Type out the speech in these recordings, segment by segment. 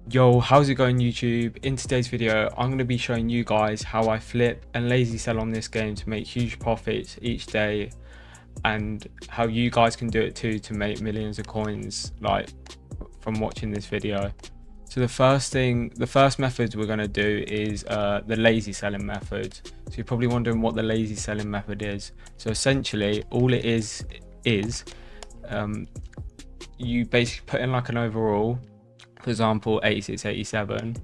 Yo, how's it going YouTube? In today's video, I'm going to be showing you guys how I flip and lazy sell on this game to make huge profits each day, and how you guys can do it too to make millions of coins like from watching this video. So the first method we're going to do is the lazy selling method. So you're probably wondering what the lazy selling method is. So essentially all it is you basically put in like an overall, for example 86, 87.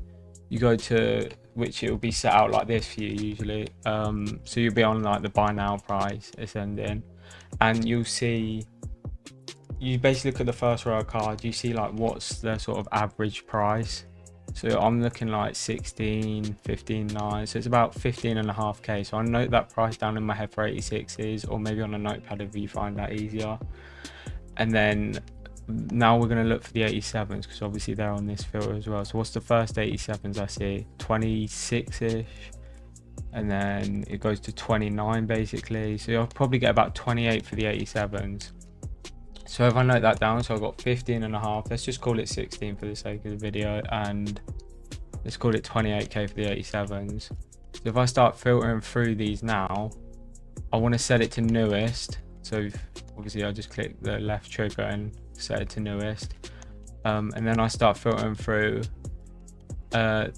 You go to which it will be set out like this for you usually. So you'll be on like the buy now price ascending, and you'll see, you basically look at the first row of cards, you see like what's the sort of average price. So I'm looking like 16, 15, 9, so it's about 15.5k. So I note that price down in my head for 86s, or maybe on a notepad if you find that easier. And then now we're going to look for the 87s, because obviously they're on this filter as well. So what's the first 87s I see? 26ish, and then it goes to 29 basically. So you'll probably get about 28 for the 87s. So if I note that down, so I've got 15.5, let's just call it 16 for the sake of the video, and let's call it 28k for the 87s. So if I start filtering through these now, I want to set it to newest. So obviously I just click the left trigger and set it to newest, and then I start filtering through.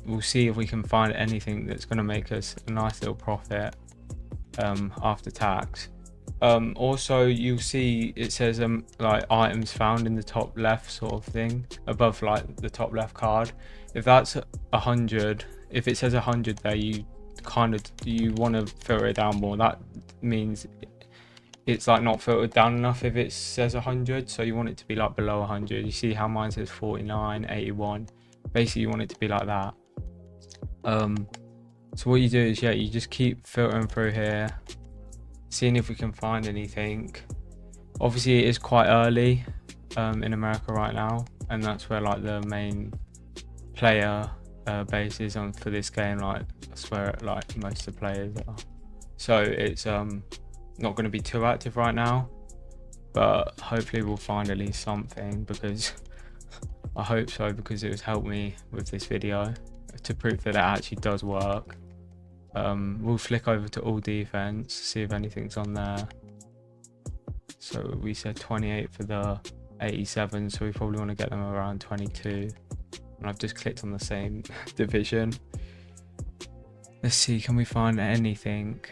We'll see if we can find anything that's going to make us a nice little profit after tax. Also you'll see it says like items found in the top left sort of thing above like the top left card. If that's 100, if it says 100 there, you want to filter it down more. That means it's like not filtered down enough if it says 100, so you want it to be like below 100. You see how mine says 49, 81. Basically you want it to be like that. So what you do is, yeah, you just keep filtering through here, seeing if we can find anything. Obviously it is quite early in America right now, and that's where like the main player base is on for this game. Like that's where like most of the players are, so it's not going to be too active right now, but hopefully we'll find at least something, because I hope so, because it has helped me with this video to prove that it actually does work. We'll flick over to all defense, see if anything's on there. So we said 28 for the 87, so we probably want to get them around 22, and I've just clicked on the same division. Let's see, can we find anything?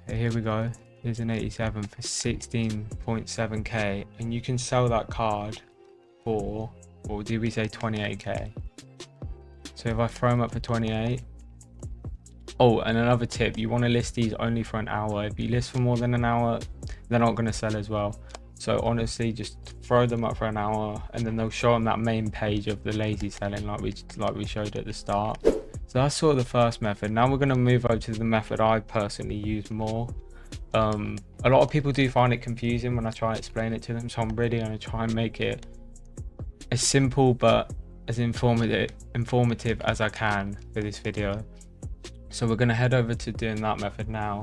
Here we go. Here's an 87 for 16.7k, and you can sell that card for, or did we say 28k? So if I throw them up for 28. Oh, and another tip, you want to list these only for an hour. If you list for more than an hour, they're not going to sell as well. So honestly, just throw them up for an hour, and then they'll show on that main page of the lazy selling like we showed at the start. So that's sort of the first method. Now we're going to move over to the method I personally use more. A lot of people do find it confusing when I try to explain it to them, so I'm really going to try and make it as simple but as informative as I can for this video. So we're going to head over to doing that method now.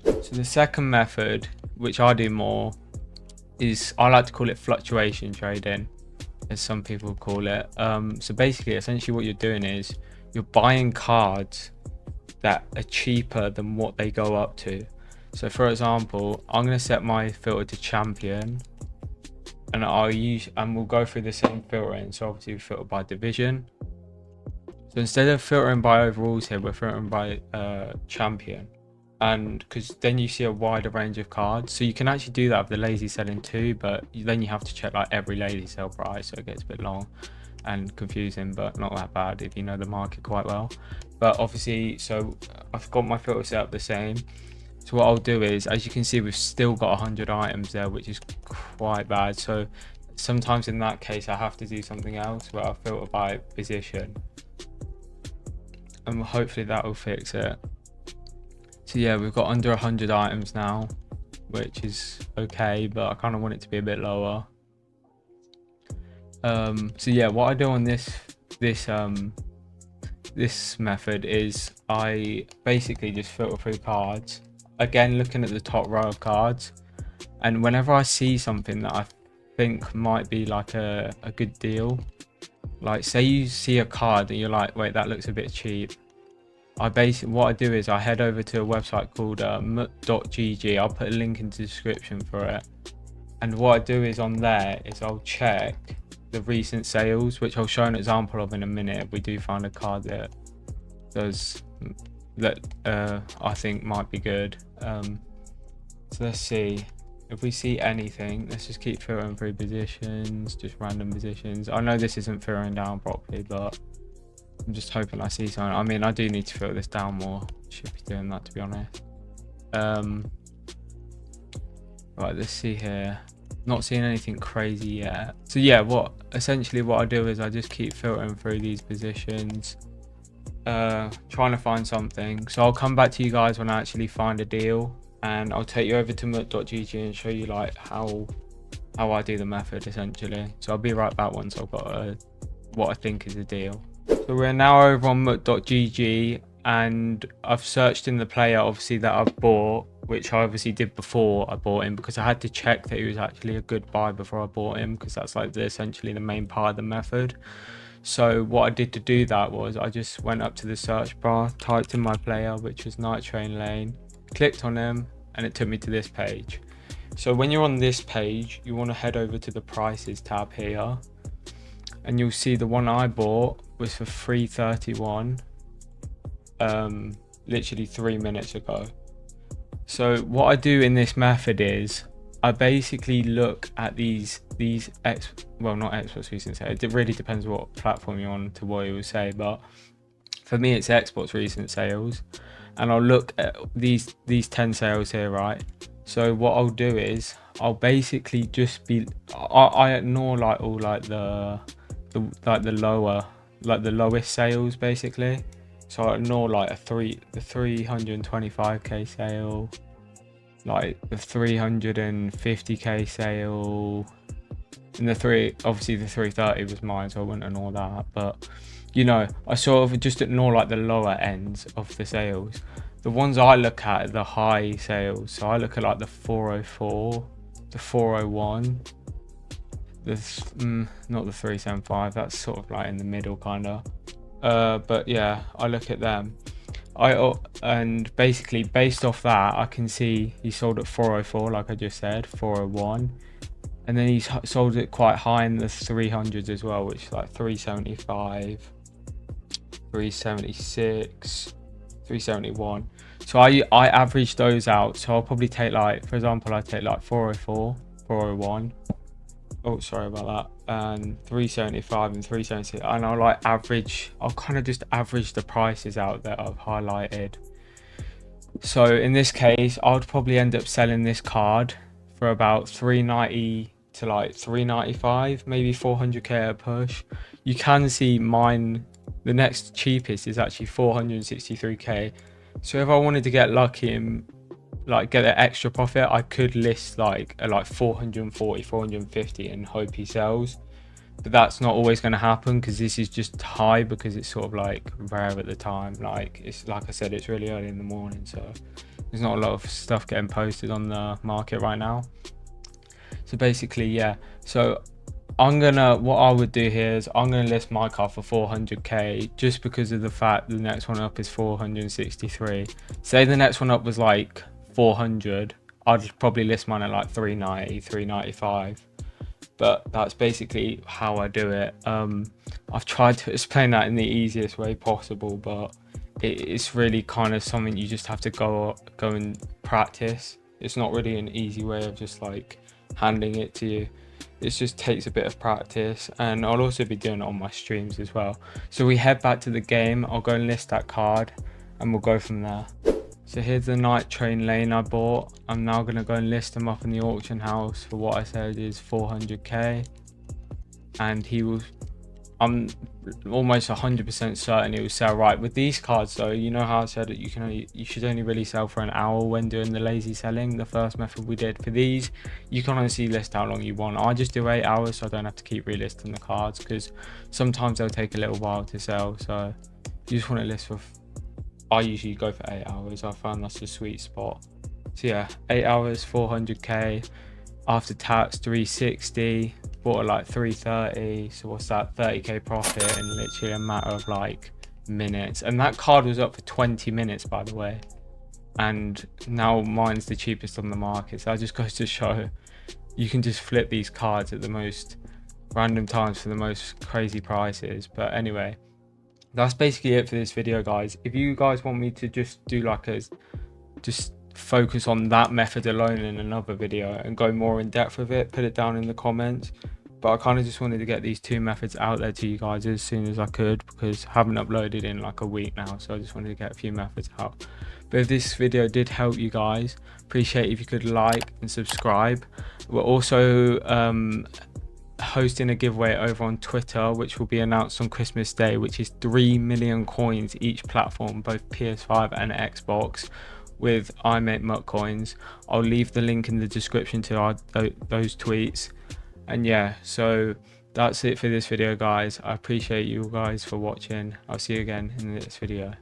So the second method, which I do more, is, I like to call it fluctuation trading, as some people call it. So basically, essentially what you're doing is you're buying cards that are cheaper than what they go up to. So for example, I'm going to set my filter to champion, and we'll go through the same filtering. So obviously we filter by division. So instead of filtering by overalls here, we're filtering by champion, and because then you see a wider range of cards. So you can actually do that with the lazy selling too, but then you have to check like every lazy sell price, so it gets a bit long and confusing, but not that bad if you know the market quite well. But obviously, so I've got my filter set up the same. So what I'll do is, as you can see, we've still got 100 items there, which is quite bad. So sometimes in that case I have to do something else where I filter by position, and hopefully that will fix it. So yeah, we've got under 100 items now, which is okay, but I kind of want it to be a bit lower. So yeah, what I do on this method is I basically just filter through cards, again looking at the top row of cards, and whenever I see something that I think might be like a good deal, like say you see a card and you're like, wait, that looks a bit cheap. What I do is I head over to a website called mut.gg. I'll put a link in the description for it. And what I do is on there is I'll check the recent sales, which I'll show an example of in a minute. We do find a card that I think might be good. So let's see if we see anything. Let's just keep filtering through positions, just random positions. I know this isn't filtering down properly, but I'm just hoping I see something. I mean, I do need to filter this down more. Should be doing that, to be honest. Right, let's see here. Not seeing anything crazy yet. So yeah, essentially what I do is I just keep filtering through these positions, trying to find something. So I'll come back to you guys when I actually find a deal, and I'll take you over to mut.gg and show you like how I do the method essentially. So I'll be right back once I've got what I think is a deal. So we're now over on mut.gg, and I've searched in the player obviously that I've bought, which I obviously did before I bought him, because I had to check that he was actually a good buy before I bought him, because that's like essentially the main part of the method. So what I did to do that was I just went up to the search bar, typed in my player, which was Night Train Lane, clicked on him, and it took me to this page. So when you're on this page, you want to head over to the prices tab here, and you'll see the one I bought was for $3.31 literally 3 minutes ago. So what I do in this method is I basically look at these not exports recent sales. It really depends what platform you're on to what it will say, but for me it's exports recent sales, and I'll look at these 10 sales here, right? So what I'll do is I'll basically just I ignore like all like the lowest sales basically. So I ignore like the 325k sale, like the 350k sale, and obviously the 330 was mine, so I wouldn't ignore that. But you know, I sort of just ignore like the lower ends of the sales. The ones I look at are the high sales. So I look at like the 404, the 401, not the 375. That's sort of like in the middle kind of. But yeah, I look at them. And basically based off that, I can see he sold at 404, like I just said, 401, and then he's sold it quite high in the 300s as well, which is like 375, 376, 371. So I average those out. So I'll probably take like, for example, I take like 404, 401. Oh, sorry about that. And 375 and 376, and I'll kind of just average the prices out that I've highlighted. So in this case, I'd probably end up selling this card for about 390 to like 395, maybe 400k at a push. You can see mine, the next cheapest is actually 463k. So if I wanted to get lucky and like get an extra profit, I could list like at like 440, 450 and hope he sells. But that's not always going to happen, because this is just high, because it's sort of like rare at the time. Like it's, like I said, it's really early in the morning, so there's not a lot of stuff getting posted on the market right now. So basically, yeah, so what I would do here is I'm gonna list my car for 400k, just because of the fact the next one up is 463. Say the next one up was like 400, I'd probably list mine at like 390, 395. But that's basically how I do it. I've tried to explain that in the easiest way possible, but it's really kind of something you just have to go and practice. It's not really an easy way of just like handing it to you. It just takes a bit of practice, and I'll also be doing it on my streams as well. So we head back to the game, I'll go and list that card, and we'll go from there. So here's the Night Train Lane I bought. I'm now going to go and list them up in the auction house for what I said is 400k, and I'm almost 100% certain it will sell. Right, with these cards though, you know how I said that you should only really sell for an hour when doing the lazy selling, the first method we did. For these, you can honestly list how long you want. I just do 8 hours, so I don't have to keep relisting the cards, because sometimes they'll take a little while to sell. So you just want to list for, I usually go for 8 hours. I found that's the sweet spot. So yeah, 8 hours, 400k, after tax 360, bought at like 330, so what's that, 30k profit in literally a matter of like minutes. And that card was up for 20 minutes, by the way, and now mine's the cheapest on the market. So that just goes to show you can just flip these cards at the most random times for the most crazy prices. But anyway, that's basically it for this video, guys. If you guys want me to just do like a just focus on that method alone in another video and go more in depth with it, put it down in the comments. But I kind of just wanted to get these two methods out there to you guys as soon as I could, because I haven't uploaded in like a week now, so I just wanted to get a few methods out. But if this video did help you guys, appreciate if you could like and subscribe. We're also hosting a giveaway over on Twitter, which will be announced on Christmas Day, which is 3 million coins each platform, both PS5 and Xbox, with iMakeMuck coins. I'll leave the link in the description to those tweets. And yeah, so that's it for this video, guys. I appreciate you guys for watching. I'll see you again in the next video.